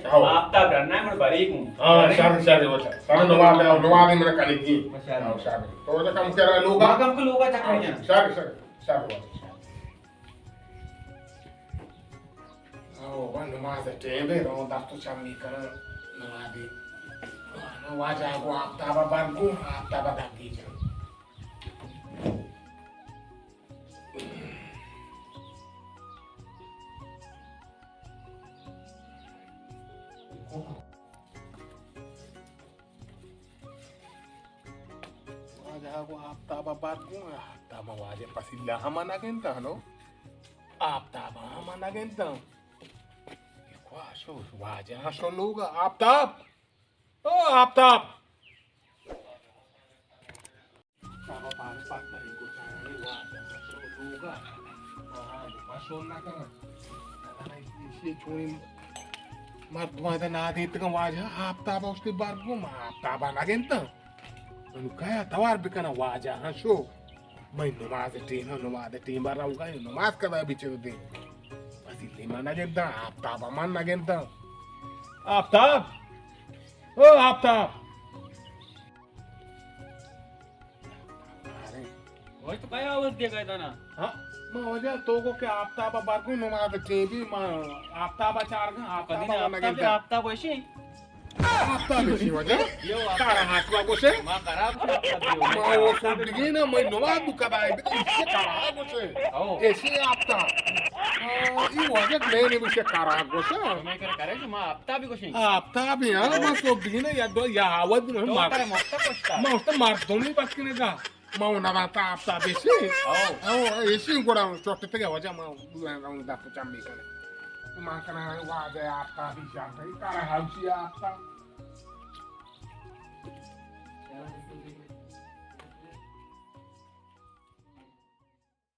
आप्ताब रहना है मैं बारीक हूँ हाँ शादी वो शादी नवाब मैंने करी थी शादी तो वो कम कर लोग कम को लोग चक्रियाँ शादी oh नमाज टेबे रो दास्तु शामी कर नमाज़ी नमाज आगो आप्ताब बरगू आप्ताब दागी जा Aku aaptab bargu aaptab waje pasilla hamana genta no aaptab hamana genta ko asho waje asho loga aaptab oh aaptab sama pare pat mari ko chani waje asho loga asho na kara ana isi chuni mardwa da na dit ka waje aaptab uske bargu aaptab na genta Nukaya tawar bikana waja hansho mai namaaz teen barra uga namaaz kada bichu de asili mana genta aaptab man na genta aaptab oh aaptab वो तो क्या आवाज दिया गया था ना हाँ मैं वजह तो को क्या aaptab bargu namaaz teen भी aaptab चार का aaptab na genta आप्ताब वैसे aaptab isi wajah cara haswa ko se माँ खराब mau sudigi na mai namaaz du kada isi cara ko se isi aaptab I wajah ne bisa cara ko se मैं क्या करे कि माँ आप्ताब भी कुछ नहीं aaptab ya mas sudigi na ya do ya awad no तो mar करे मस्त कुछ mau sta mar doni paskine ga mau na ta aaptab isi isi gora chotte te wajah mau da chambi kana Makana wajah aaptab isi cara hausi aaptab